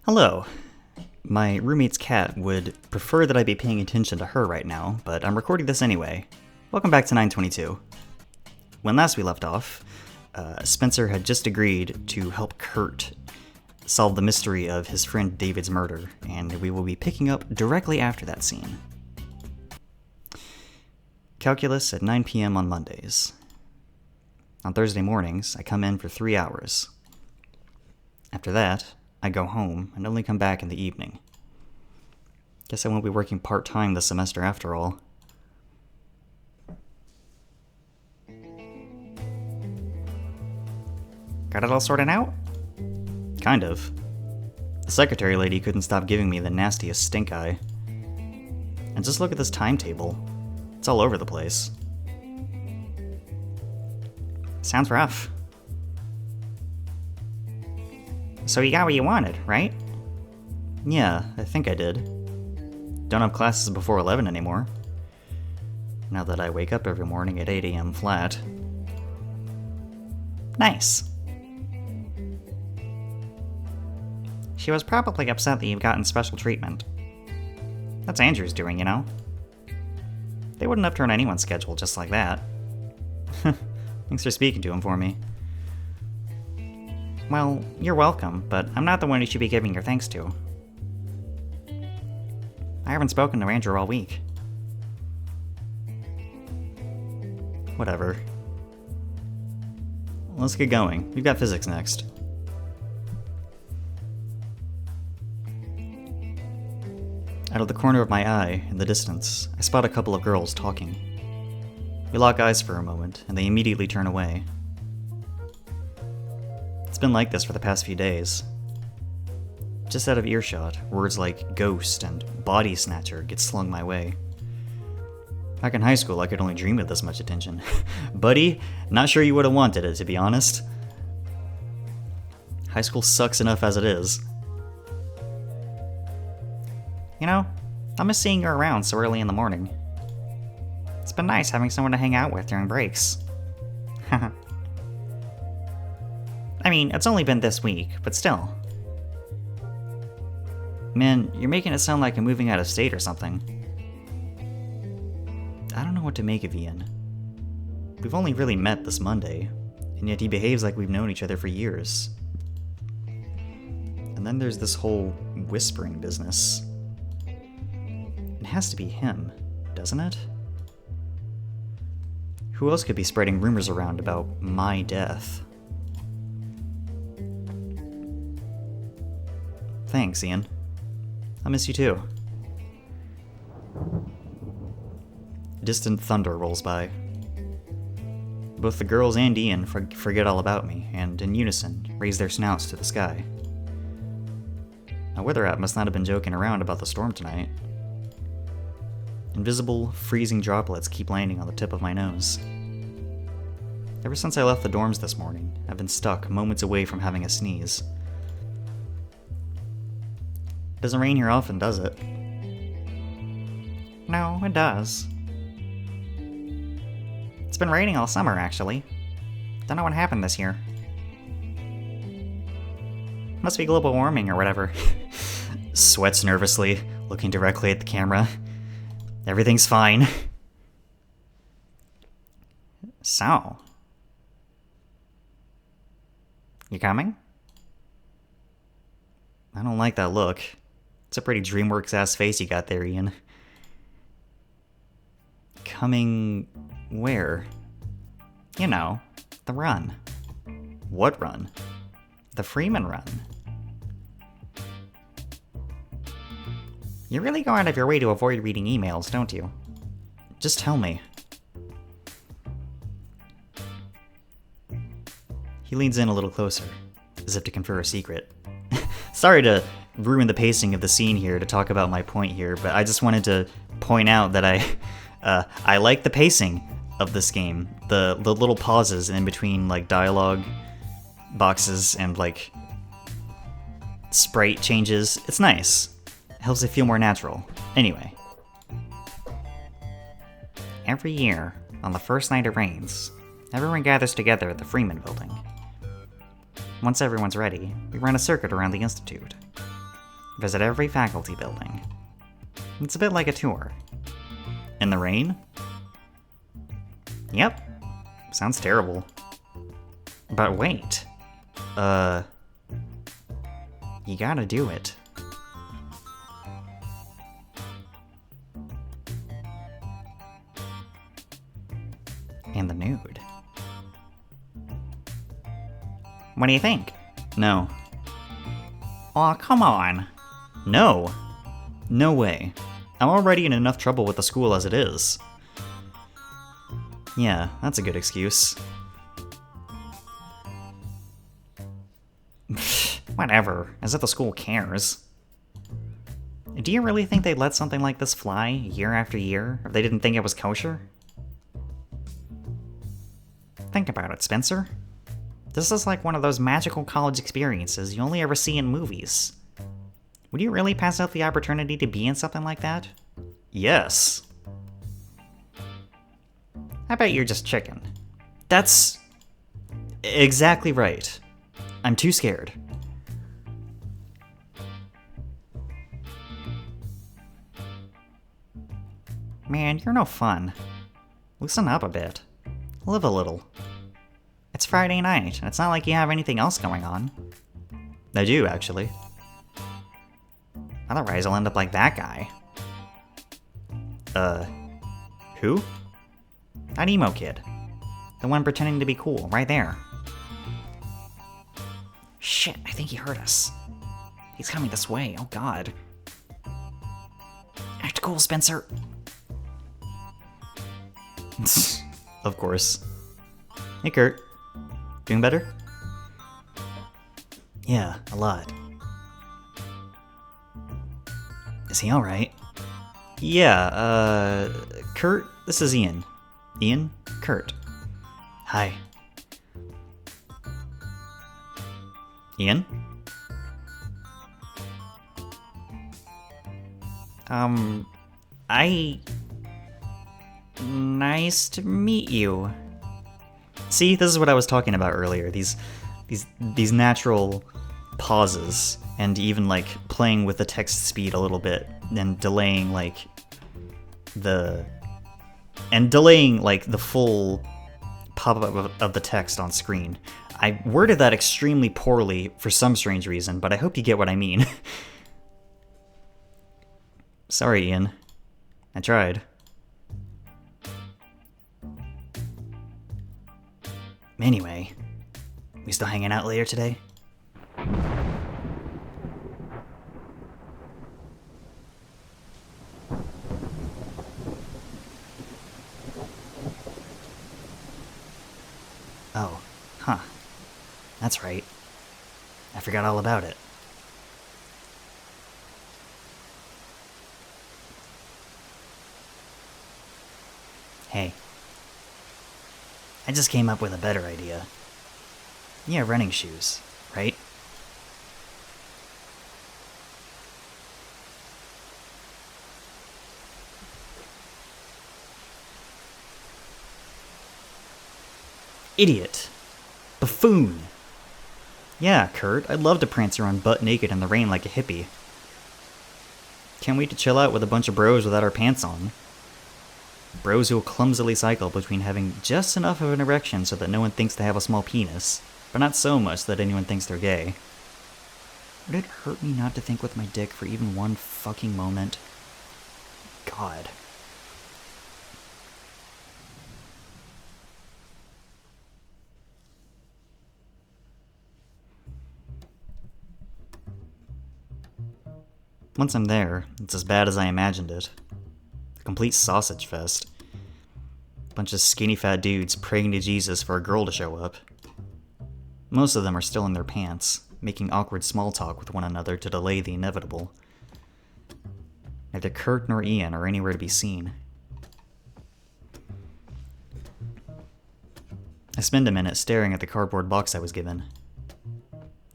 Hello. My roommate's cat would prefer that I be paying attention to her right now, but I'm recording this anyway. Welcome back to 922. When last we left off, Spencer had just agreed to help Kurt solve the mystery of his friend David's murder, and we will be picking up directly after that scene. Calculus at 9 p.m. on Mondays. On Thursday mornings, I come in for 3 hours. After that, I go home and only come back in the evening. Guess I won't be working part-time this semester after all. Got it all sorted out? Kind of. The secretary lady couldn't stop giving me the nastiest stink eye. And just look at this timetable. It's all over the place. Sounds rough. So you got what you wanted, right? Yeah, I think I did. Don't have classes before 11 anymore. Now that I wake up every morning at 8 a.m. flat. Nice. She was probably upset that you've gotten special treatment. That's Andrew's doing, you know? They wouldn't upturn anyone's schedule just like that. Thanks for speaking to him for me. Well, you're welcome, but I'm not the one you should be giving your thanks to. I haven't spoken to Andrew all week. Whatever. Let's get going. We've got physics next. Out of the corner of my eye, in the distance, I spot a couple of girls talking. We lock eyes for a moment, and they immediately turn away. It's been like this for the past few days. Just out of earshot, words like ghost and body snatcher get slung my way. Back in high school, I could only dream of this much attention. Buddy, not sure you would have wanted it, to be honest. High school sucks enough as it is. You know, I miss seeing you around so early in the morning. It's been nice having someone to hang out with during breaks. I mean, it's only been this week, but still. Man, you're making it sound like I'm moving out of state or something. I don't know what to make of Ian. We've only really met this Monday, and yet he behaves like we've known each other for years. And then there's this whole whispering business. It has to be him, doesn't it? Who else could be spreading rumors around about my death? Thanks, Ian. I miss you too. Distant thunder rolls by. Both the girls and Ian forget all about me, and in unison, raise their snouts to the sky. A weather app must not have been joking around about the storm tonight. Invisible, freezing droplets keep landing on the tip of my nose. Ever since I left the dorms this morning, I've been stuck moments away from having a sneeze. It doesn't rain here often, does it? No, it does. It's been raining all summer, actually. Don't know what happened this year. Must be global warming or whatever. Sweats nervously, looking directly at the camera. Everything's fine. So. You coming? I don't like that look. It's a pretty DreamWorks-ass face you got there, Ian. Coming... where? You know, the run. What run? The Freeman run. You really go out of your way to avoid reading emails, don't you? Just tell me. He leans in a little closer, as if to confer a secret. Sorry to ruin the pacing of the scene here to talk about my point here, but I just wanted to point out that I like the pacing of this game. The little pauses in between like dialogue boxes and like sprite changes. It's nice. It helps it feel more natural. Anyway. Every year, on the first night it rains, everyone gathers together at the Freeman building. Once everyone's ready, we run a circuit around the Institute. Visit every faculty building. It's a bit like a tour. In the rain? Yep. Sounds terrible. But wait. You gotta do it. And the nude. What do you think? No. Aw, come on. No. No way. I'm already in enough trouble with the school as it is. Yeah, that's a good excuse. Whatever, as if the school cares. Do you really think they'd let something like this fly year after year if they didn't think it was kosher? Think about it, Spencer. This is like one of those magical college experiences you only ever see in movies. Would you really pass up the opportunity to be in something like that? Yes. I bet you're just chicken. That's exactly right. I'm too scared. Man, you're no fun. Loosen up a bit. Live a little. It's Friday night, and it's not like you have anything else going on. I do, actually. Otherwise, I'll end up like that guy. Who? That emo kid. The one pretending to be cool, right there. Shit, I think he heard us. He's coming this way, oh god. Act cool, Spencer. Of course. Hey, Kurt. Doing better? Yeah, a lot. Is he alright? Yeah, Kurt, this is Ian. Ian? Kurt. Hi. Ian? Nice to meet you. See, this is what I was talking about earlier. These natural pauses, and even like playing with the text speed a little bit, and delaying the full pop-up of the text on screen. I worded that extremely poorly for some strange reason, but I hope you get what I mean. Sorry, Ian. I tried. Anyway, we still hanging out later today? Oh, huh. That's right. I forgot all about it. Hey. I just came up with a better idea. Yeah, running shoes, right? Idiot. Buffoon. Yeah, Kurt, I'd love to prance around butt naked in the rain like a hippie. Can't wait to chill out with a bunch of bros without our pants on. Bros who'll clumsily cycle between having just enough of an erection so that no one thinks they have a small penis, but not so much that anyone thinks they're gay. Would it hurt me not to think with my dick for even one fucking moment? God. Once I'm there, it's as bad as I imagined it. A complete sausage fest. Bunch of skinny fat dudes praying to Jesus for a girl to show up. Most of them are still in their pants, making awkward small talk with one another to delay the inevitable. Neither Kurt nor Ian are anywhere to be seen. I spend a minute staring at the cardboard box I was given.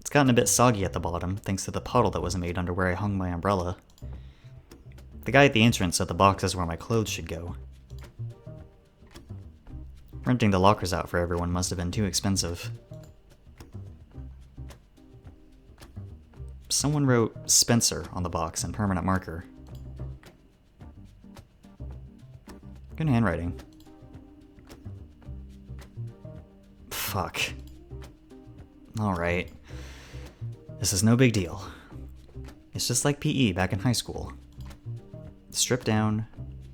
It's gotten a bit soggy at the bottom, thanks to the puddle that was made under where I hung my umbrella. The guy at the entrance said the box is where my clothes should go. Renting the lockers out for everyone must have been too expensive. someone wrote Spencer on the box in permanent marker. Good handwriting. Fuck. Alright. This is no big deal. It's just like PE back in high school. Strip down,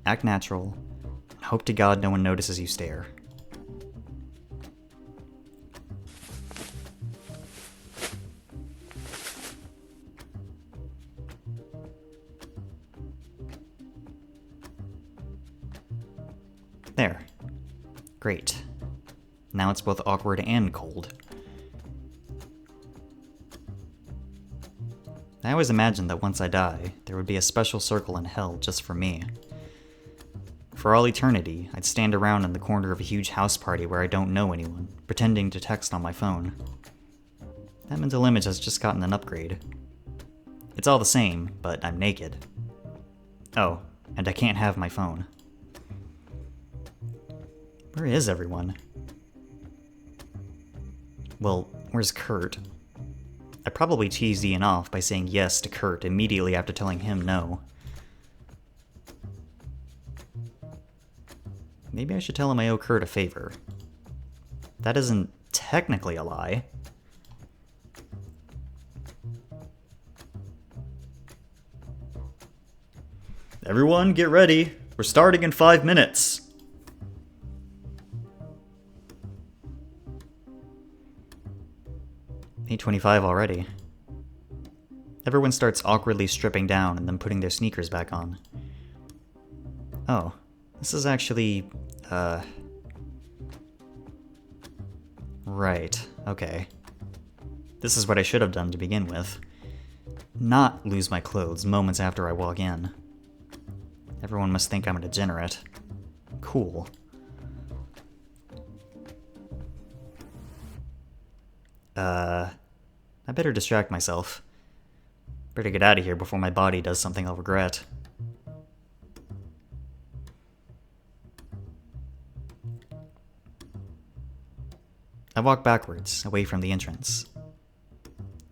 act natural, and hope to God no one notices you stare. There. Great. Now it's both awkward and cold. I always imagined that once I die, there would be a special circle in hell just for me. For all eternity, I'd stand around in the corner of a huge house party where I don't know anyone, pretending to text on my phone. That mental image has just gotten an upgrade. It's all the same, but I'm naked. Oh, and I can't have my phone. Where is everyone? Well, where's Kurt? I probably teased Ian off by saying yes to Kurt immediately after telling him no. Maybe I should tell him I owe Kurt a favor. That isn't technically a lie. Everyone, get ready. We're starting in 5 minutes. $8:25 already. Everyone starts awkwardly stripping down and then putting their sneakers back on. Oh, this is actually, right, okay. This is what I should have done to begin with. Not lose my clothes moments after I walk in. Everyone must think I'm a degenerate. Cool. I better distract myself. Better get out of here before my body does something I'll regret. I walk backwards, away from the entrance.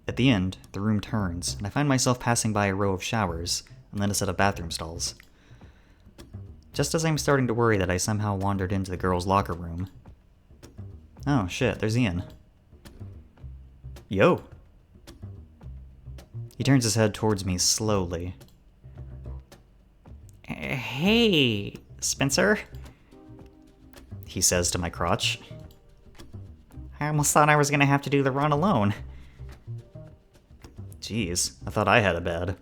At the end, the room turns, and I find myself passing by a row of showers, and then a set of bathroom stalls. Just as I'm starting to worry that I somehow wandered into the girls' locker room. Oh shit, there's Ian. Yo! He turns his head towards me slowly. Hey, Spencer? He says to my crotch. I almost thought I was gonna have to do the run alone. Jeez, I thought I had it bad.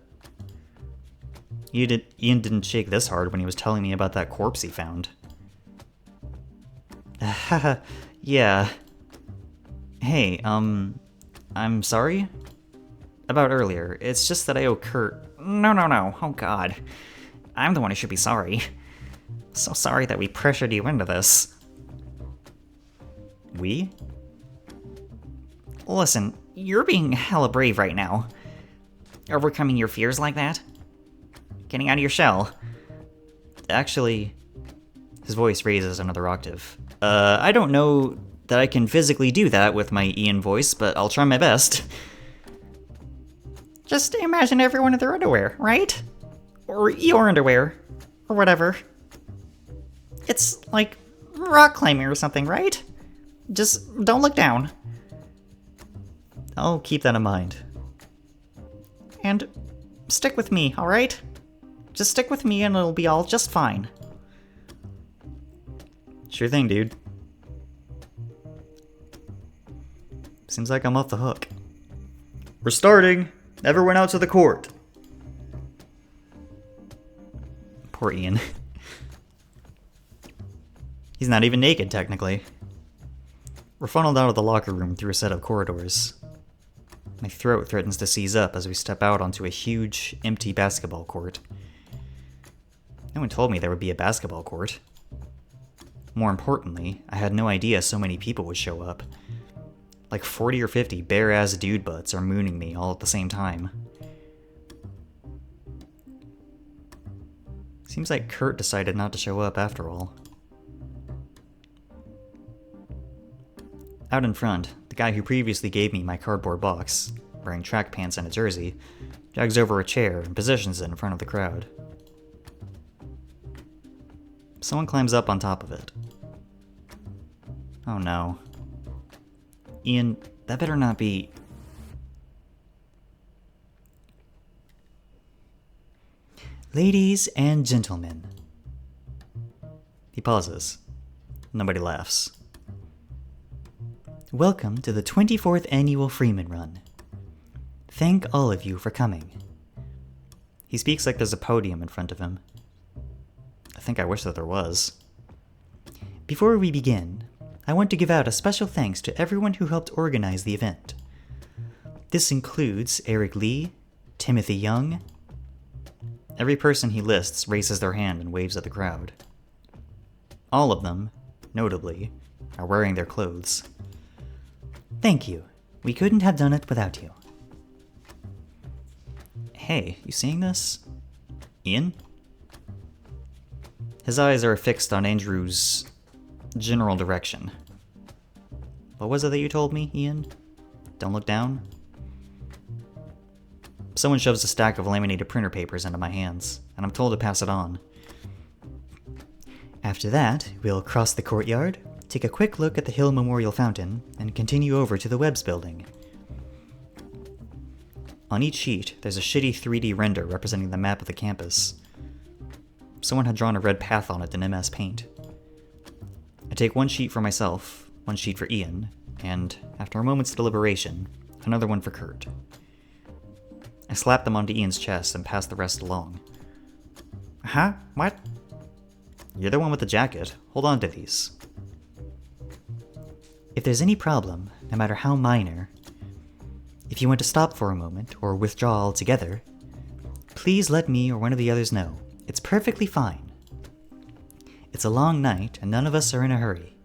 Ian didn't shake this hard when he was telling me about that corpse he found. Haha, yeah. Hey, I'm sorry? About earlier, it's just that I owe Kurt... No, oh god. I'm the one who should be sorry. So sorry that we pressured you into this. We? Listen, you're being hella brave right now. Overcoming your fears like that? Getting out of your shell. Actually... His voice raises another octave. I don't know that I can physically do that with my Ian voice, but I'll try my best. Just imagine everyone in their underwear, right? Or your underwear. Or whatever. It's like rock climbing or something, right? Just don't look down. I'll keep that in mind. And stick with me, alright? Just stick with me and it'll be all just fine. Sure thing, dude. Seems like I'm off the hook. We're starting! Everyone out to the court! Poor Ian. He's not even naked, technically. We're funneled out of the locker room through a set of corridors. My throat threatens to seize up as we step out onto a huge, empty basketball court. No one told me there would be a basketball court. More importantly, I had no idea so many people would show up. Like 40 or 50 bare-ass dude butts are mooning me all at the same time. Seems like Kurt decided not to show up after all. Out in front, the guy who previously gave me my cardboard box, wearing track pants and a jersey, drags over a chair and positions it in front of the crowd. Someone climbs up on top of it. Oh no. Ian, that better not be... Ladies and gentlemen. He pauses. Nobody laughs. Welcome to the 24th annual Freeman run. Thank all of you for coming. He speaks like there's a podium in front of him. I think I wish that there was. Before we begin, I want to give out a special thanks to everyone who helped organize the event. This includes Eric Lee, Timothy Young. Every person he lists raises their hand and waves at the crowd. All of them, notably, are wearing their clothes. Thank you. We couldn't have done it without you. Hey, you seeing this? Ian? His eyes are fixed on Andrew's general direction. What was it that you told me, Ian? Don't look down? Someone shoves a stack of laminated printer papers into my hands, and I'm told to pass it on. After that, we'll cross the courtyard, take a quick look at the Hill Memorial Fountain, and continue over to the Webb's building. On each sheet, there's a shitty 3D render representing the map of the campus. Someone had drawn a red path on it in MS Paint. I take one sheet for myself, one sheet for Ian, and, after a moment's deliberation, another one for Kurt. I slap them onto Ian's chest and pass the rest along. Huh? What? You're the one with the jacket. Hold on to these. If there's any problem, no matter how minor, if you want to stop for a moment or withdraw altogether, please let me or one of the others know. It's perfectly fine. It's a long night and none of us are in a hurry.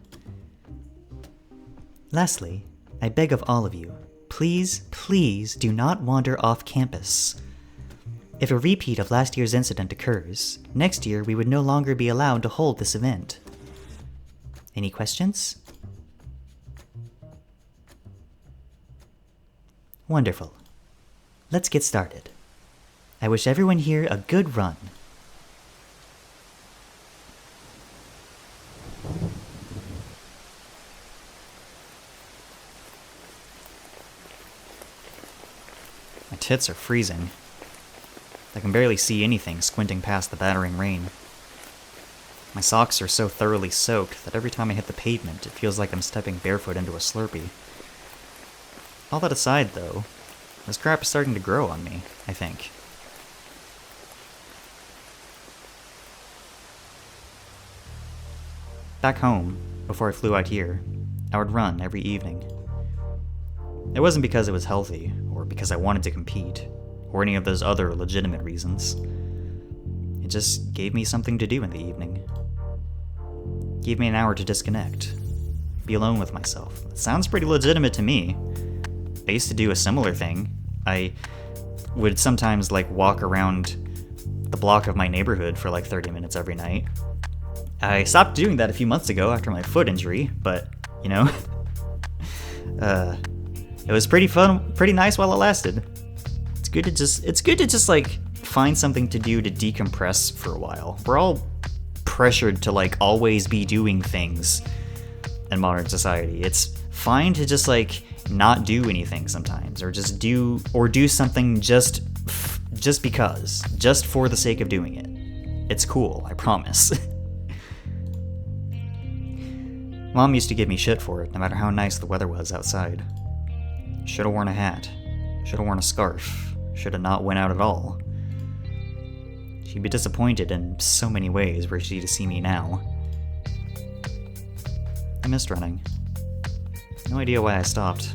Lastly, I beg of all of you, please, please do not wander off campus. If a repeat of last year's incident occurs, next year we would no longer be allowed to hold this event. Any questions? Wonderful. Let's get started. I wish everyone here a good run. My tits are freezing. I can barely see anything squinting past the battering rain. My socks are so thoroughly soaked that every time I hit the pavement, it feels like I'm stepping barefoot into a Slurpee. All that aside, though, this crap is starting to grow on me, I think. Back home, before I flew out here, I would run every evening. It wasn't because it was healthy, or because I wanted to compete, or any of those other legitimate reasons. It just gave me something to do in the evening. Gave me an hour to disconnect, be alone with myself. It sounds pretty legitimate to me. I used to do a similar thing. I would sometimes walk around the block of my neighborhood for 30 minutes every night. I stopped doing that a few months ago after my foot injury, but, it was pretty fun, pretty nice while it lasted. It's good to just find something to do to decompress for a while. We're all pressured to always be doing things in modern society. It's fine to just not do anything sometimes, or do something just because, just for the sake of doing it. It's cool, I promise. Mom used to give me shit for it, no matter how nice the weather was outside. Should've worn a hat. Should've worn a scarf. Should've not went out at all. She'd be disappointed in so many ways were she to see me now. I missed running. No idea why I stopped.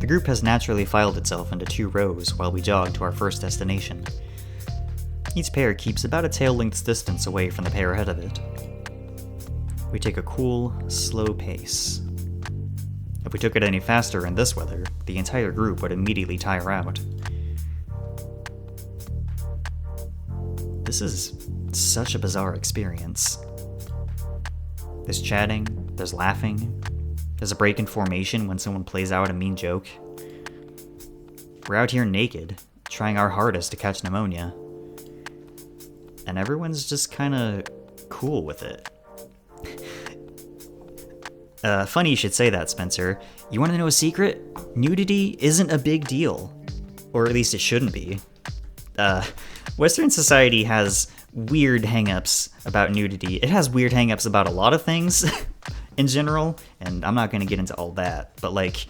The group has naturally filed itself into 2 rows while we jog to our first destination. Each pair keeps about a tail-length's distance away from the pair ahead of it. We take a cool, slow pace. If we took it any faster in this weather, the entire group would immediately tire out. This is such a bizarre experience. There's chatting, There's laughing. There's a break in formation when someone plays out a mean joke. We're out here naked, trying our hardest to catch pneumonia. And everyone's just kinda cool with it. Funny you should say that, Spencer. You wanna know a secret? Nudity isn't a big deal. Or at least it shouldn't be. Western society has weird hang-ups about nudity. It has weird hang-ups about a lot of things in general, and I'm not gonna get into all that, but like,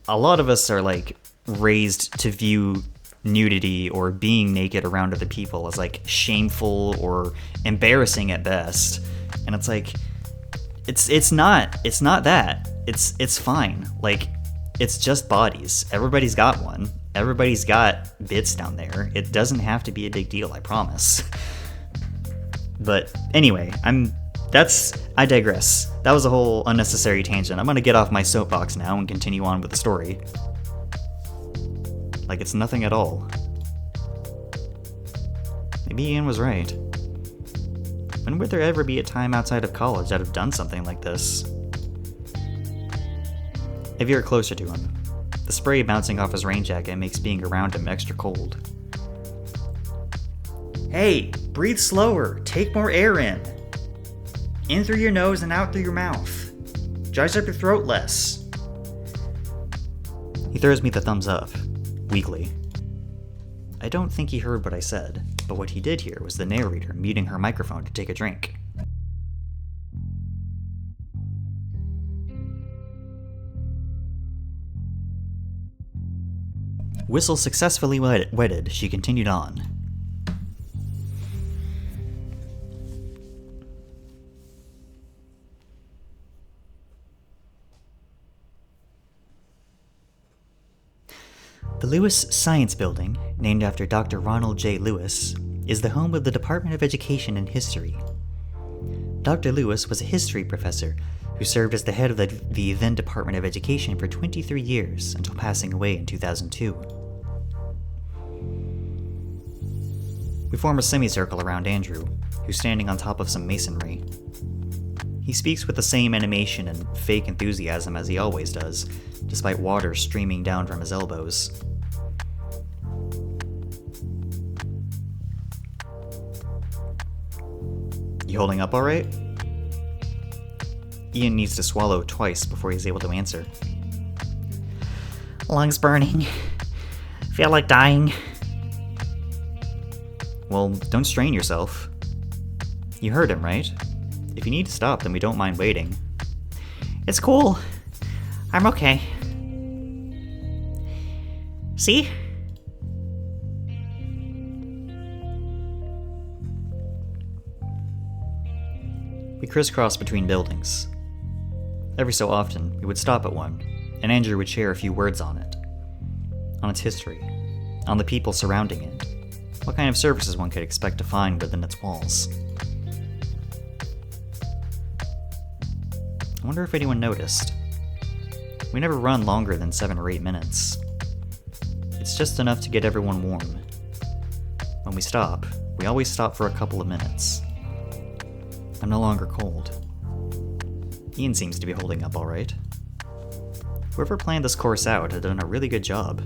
a lot of us are like raised to view nudity or being naked around other people as like shameful or embarrassing at best. And it's like, it's not that. It's fine. Like, it's just bodies. Everybody's got one. Everybody's got bits down there. It doesn't have to be a big deal, I promise. But anyway, I digress. That was a whole unnecessary tangent. I'm gonna get off my soapbox now and continue on with the story. Like it's nothing at all. Maybe Ian was right. When would there ever be a time outside of college I'd have done something like this? If you're closer to him, the spray bouncing off his rain jacket makes being around him extra cold. Hey, breathe slower. Take more air in. In through your nose and out through your mouth. Dries up your throat less. He throws me the thumbs up, weakly. I don't think he heard what I said, but what he did hear was the narrator muting her microphone to take a drink. Whistle successfully wetted, she continued on. The Lewis Science Building, named after Dr. Ronald J. Lewis, is the home of the Department of Education and History. Dr. Lewis was a history professor who served as the head of the then Department of Education for 23 years until passing away in 2002. We form a semicircle around Andrew, who's standing on top of some masonry. He speaks with the same animation and fake enthusiasm as he always does, despite water streaming down from his elbows. You holding up all right? Ian needs to swallow twice before he's able to answer. Lungs burning. Feel like dying. Well, don't strain yourself. You heard him, right? If you need to stop, then we don't mind waiting. It's cool. I'm okay. See? We crisscrossed between buildings. Every so often, we would stop at one, and Andrew would share a few words on it. On its history, on the people surrounding it, what kind of services one could expect to find within its walls. I wonder if anyone noticed. We never run longer than 7 or 8 minutes. It's just enough to get everyone warm. When we stop, we always stop for a couple of minutes. I'm no longer cold. Ian seems to be holding up all right. Whoever planned this course out had done a really good job.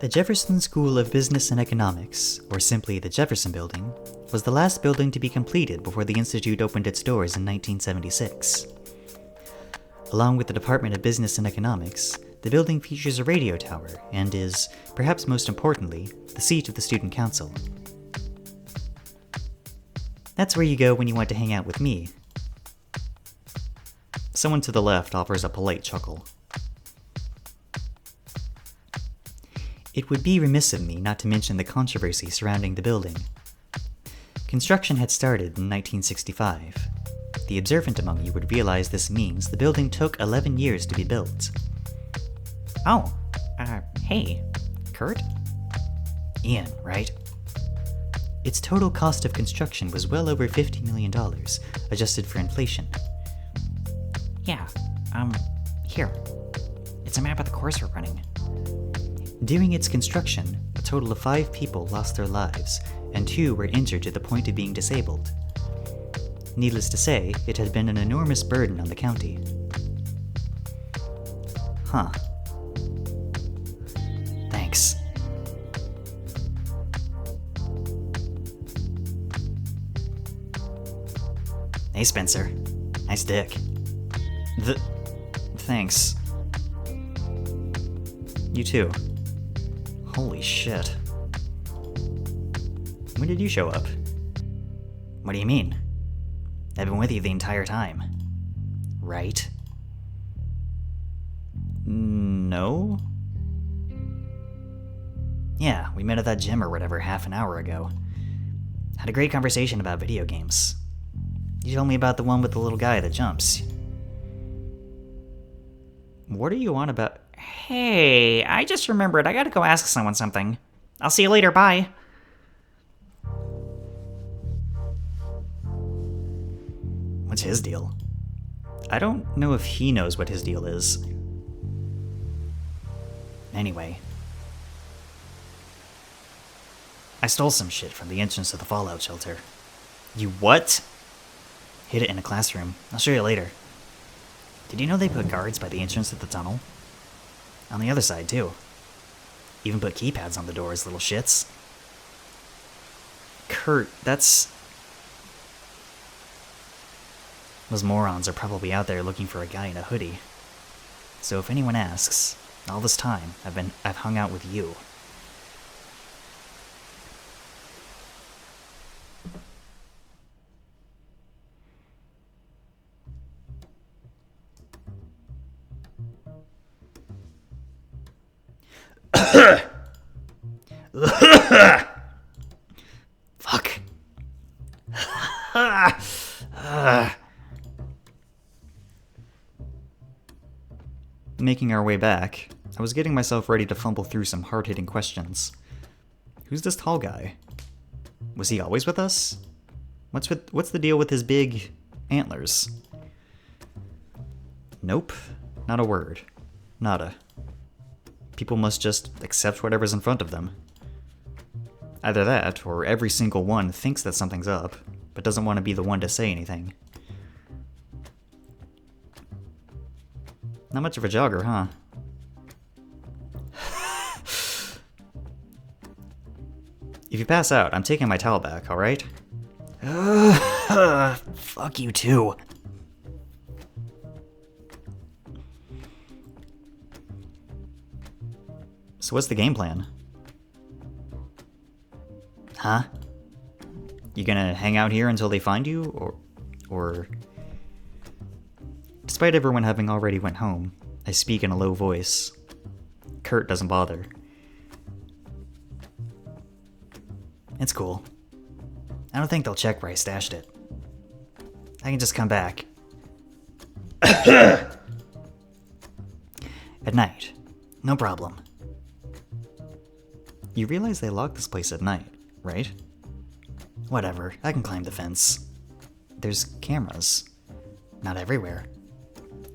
The Jefferson School of Business and Economics, or simply the Jefferson Building, was the last building to be completed before the Institute opened its doors in 1976. Along with the Department of Business and Economics, the building features a radio tower and is, perhaps most importantly, the seat of the Student Council. That's where you go when you want to hang out with me. Someone to the left offers a polite chuckle. It would be remiss of me not to mention the controversy surrounding the building. Construction had started in 1965. The observant among you would realize this means the building took 11 years to be built. Oh, hey, Kurt? Ian, right? Its total cost of construction was well over $50 million, adjusted for inflation. Yeah, here. It's a map of the course we're running. During its construction, a total of 5 people lost their lives, and 2 were injured to the point of being disabled. Needless to say, it had been an enormous burden on the county. Huh. Thanks. Hey, Spencer. Nice dick. Thanks. You too. Holy shit. When did you show up? What do you mean? I've been with you the entire time. Right? No? Yeah, we met at that gym or whatever half an hour ago. Had a great conversation about video games. You told me about the one with the little guy that jumps. What are you on about? Hey, I just remembered I gotta go ask someone something. I'll see you later, bye. What's his deal? I don't know if he knows what his deal is. Anyway. I stole some shit from the entrance to the fallout shelter. You what? Hid it in a classroom. I'll show you later. Did you know they put guards by the entrance to the tunnel? On the other side, too. Even put keypads on the doors, little shits. Kurt, that's... Those morons are probably out there looking for a guy in a hoodie. So if anyone asks, all this time I've hung out with you. Fuck. Making our way back, I was getting myself ready to fumble through some hard-hitting questions. Who's this tall guy? Was he always with us? What's the deal with his big antlers? Nope, not a word. Nada. People must just accept whatever's in front of them. Either that, or every single one thinks that something's up, but doesn't want to be the one to say anything. Not much of a jogger, huh? If you pass out, I'm taking my towel back, alright? Fuck you too. So what's the game plan? Huh? You gonna hang out here until they find you, or... Despite everyone having already went home, I speak in a low voice. Kurt doesn't bother. It's cool. I don't think they'll check where I stashed it. I can just come back. At night. No problem. You realize they lock this place at night, right? Whatever, I can climb the fence. There's cameras. Not everywhere.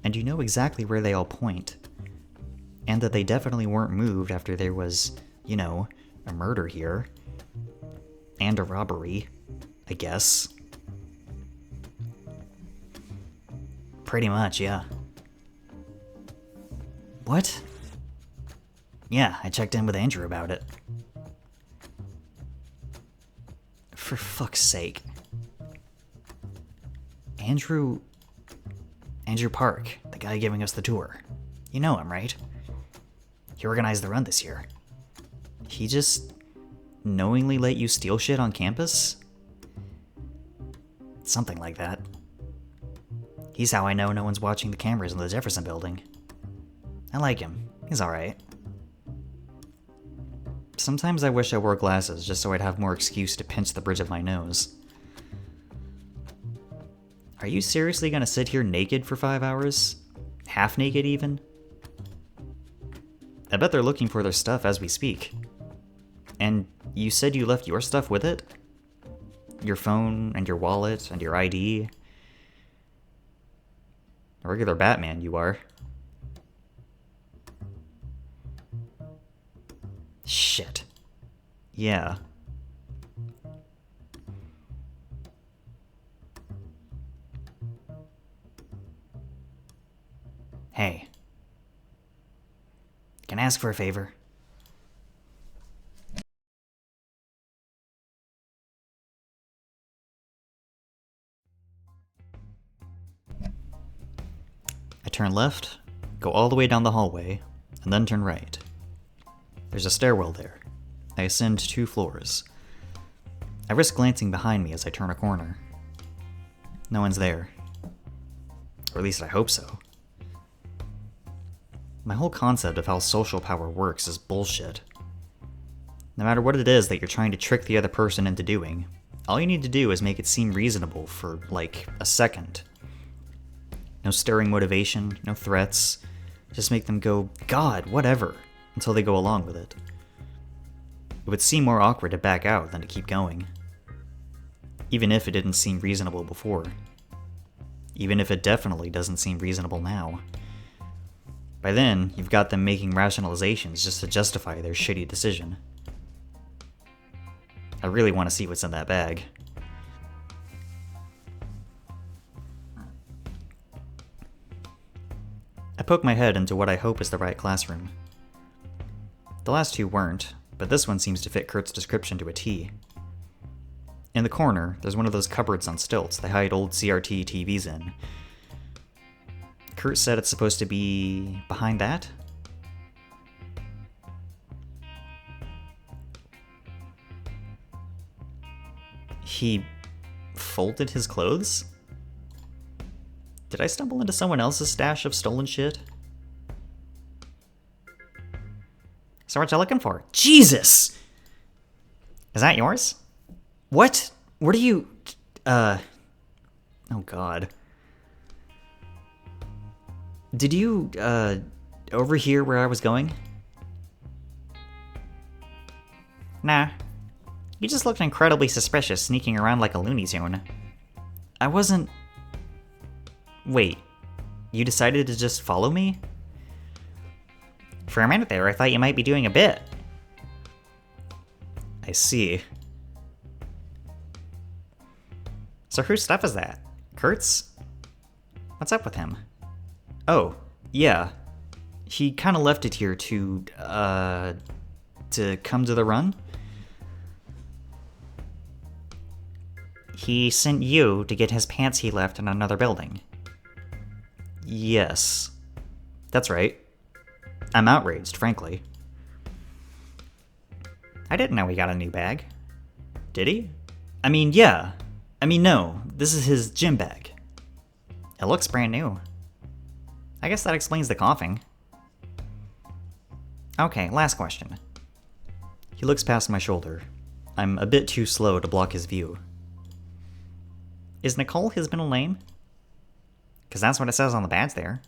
And you know exactly where they all point. And that they definitely weren't moved after there was, you know, a murder here. And a robbery, I guess. Pretty much, yeah. What? Yeah, I checked in with Andrew about it. For fuck's sake. Andrew Park, the guy giving us the tour. You know him, right? He organized the run this year. He just knowingly let you steal shit on campus? Something like that. He's how I know no one's watching the cameras in the Jefferson building. I like him. He's alright. Sometimes I wish I wore glasses just so I'd have more excuse to pinch the bridge of my nose. Are you seriously gonna sit here naked for 5 hours? Half naked, even? I bet they're looking for their stuff as we speak. And you said you left your stuff with it? Your phone, and your wallet, and your ID? A regular Batman, you are. Yeah. Hey. Can I ask for a favor? I turn left, go all the way down the hallway, and then turn right. There's a stairwell there. I ascend 2 floors. I risk glancing behind me as I turn a corner. No one's there. Or at least I hope so. My whole concept of how social power works is bullshit. No matter what it is that you're trying to trick the other person into doing, all you need to do is make it seem reasonable for, like, a second. No stirring motivation, no threats. Just make them go, God, whatever, until they go along with it. It would seem more awkward to back out than to keep going. Even if it didn't seem reasonable before. Even if it definitely doesn't seem reasonable now. By then, you've got them making rationalizations just to justify their shitty decision. I really want to see what's in that bag. I poke my head into what I hope is the right classroom. The last 2 weren't, but this one seems to fit Kurt's description to a T. In the corner, there's one of those cupboards on stilts they hide old CRT TVs in. Kurt said it's supposed to be behind that? He folded his clothes? Did I stumble into someone else's stash of stolen shit? So what you looking for? Jesus! Is that yours? What? Where do you... Oh god. Did you, overhear where I was going? Nah. You just looked incredibly suspicious sneaking around like a Looney Tune. I wasn't... Wait. You decided to just follow me? For a minute there, I thought you might be doing a bit. I see. So whose stuff is that? Kurt's? What's up with him? Oh, yeah. He kinda left it here to come to the run? He sent you to get his pants he left in another building. Yes. That's right. I'm outraged, frankly. I didn't know he got a new bag. Did he? I mean, yeah. I mean, no. This is his gym bag. It looks brand new. I guess that explains the coughing. Okay, last question. He looks past my shoulder. I'm a bit too slow to block his view. Is Nicole his middle name? Because that's what it says on the badge there.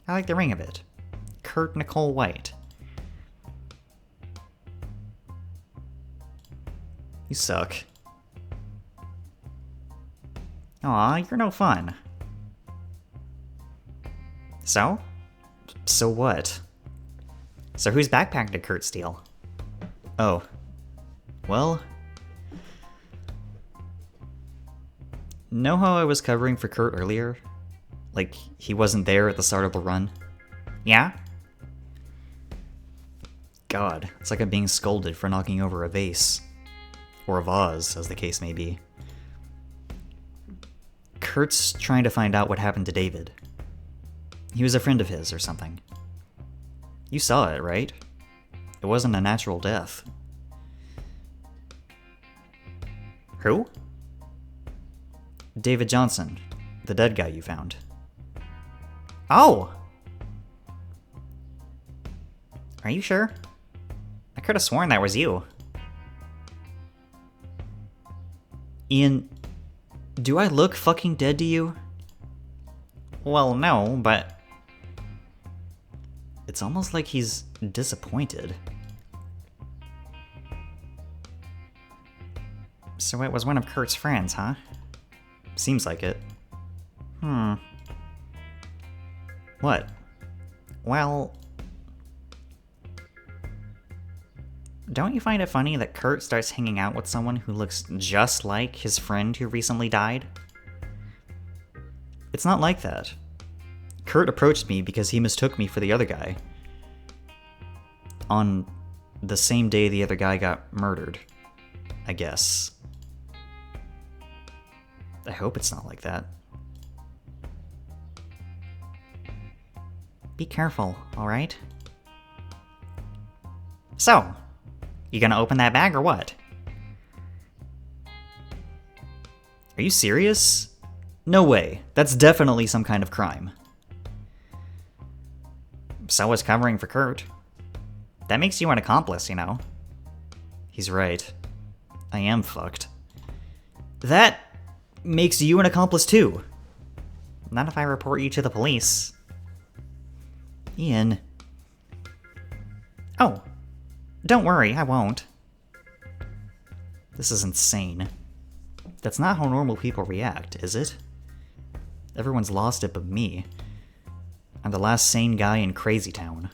I like the ring of it. Kurt Nicole White. You suck. Aw, you're no fun. So? So what? So whose backpack did Kurt steal? Oh. Well... Know how I was covering for Kurt earlier? Like, he wasn't there at the start of the run? Yeah? God, it's like I'm being scolded for knocking over a vase. Or a vase, as the case may be. Kurt's trying to find out what happened to David. He was a friend of his or something. You saw it, right? It wasn't a natural death. Who? David Johnson, the dead guy you found. Oh! Are you sure? I could have sworn that was you. Ian, do I look fucking dead to you? Well, no, but... It's almost like he's disappointed. So it was one of Kurt's friends, huh? Seems like it. What? Well... Don't you find it funny that Kurt starts hanging out with someone who looks just like his friend who recently died? It's not like that. Kurt approached me because he mistook me for the other guy. On the same day the other guy got murdered, I guess. I hope it's not like that. Be careful, alright? So, you gonna open that bag or what? Are you serious? No way. That's definitely some kind of crime. So was covering for Kurt. That makes you an accomplice, you know. He's right. I am fucked. That makes you an accomplice too. Not if I report you to the police. Ian. Oh, don't worry, I won't. This is insane. That's not how normal people react, is it? Everyone's lost it but me. I'm the last sane guy in Crazy Town.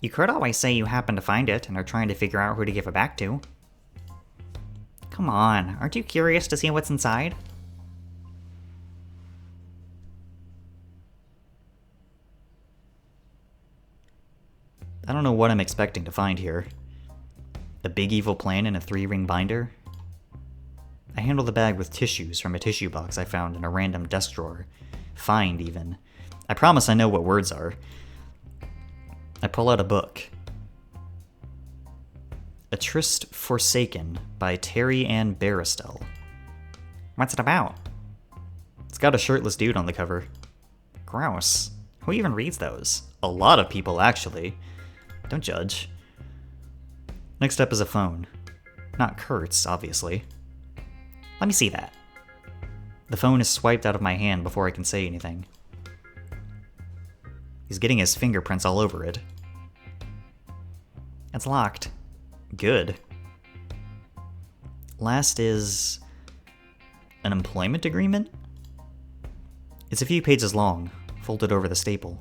You could always say you happened to find it and are trying to figure out who to give it back to. Come on, aren't you curious to see what's inside? I don't know what I'm expecting to find here. A big evil plan in a 3-ring binder? I handle the bag with tissues from a tissue box I found in a random desk drawer. Find, even. I promise I know what words are. I pull out a book. A Tryst Forsaken by Terry Ann Barristel. What's it about? It's got a shirtless dude on the cover. Gross. Who even reads those? A lot of people, actually. Don't judge. Next up is a phone. Not Kurt's, obviously. Let me see that. The phone is swiped out of my hand before I can say anything. He's getting his fingerprints all over it. It's locked. Good. Last is an employment agreement? It's a few pages long, folded over the staple.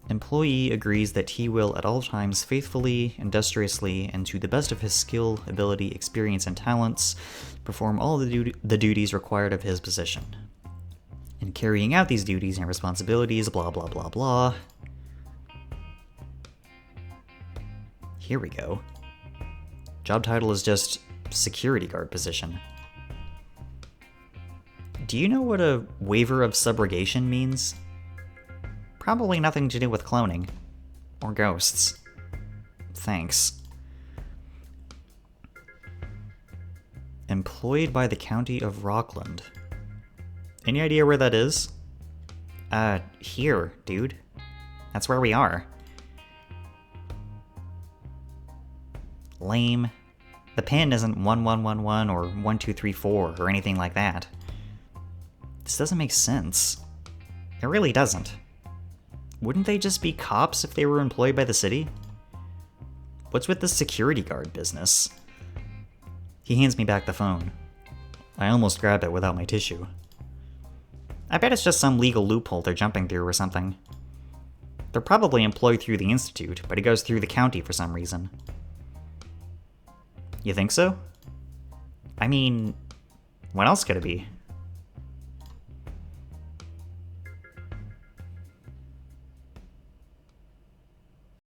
Employee agrees that he will at all times faithfully, industriously, and to the best of his skill, ability, experience, and talents, perform all the duties required of his position. In carrying out these duties and responsibilities, blah blah blah blah. Here we go. Job title is just security guard position. Do you know what a waiver of subrogation means? Probably nothing to do with cloning. Or ghosts. Thanks. Employed by the County of Rockland. Any idea where that is? Here, dude. That's where we are. Lame. The pin isn't 1111 or 1234 or anything like that. This doesn't make sense. It really doesn't. Wouldn't they just be cops if they were employed by the city? What's with this security guard business? He hands me back the phone. I almost grab it without my tissue. I bet it's just some legal loophole they're jumping through or something. They're probably employed through the Institute, but it goes through the county for some reason. You think so? I mean, what else could it be?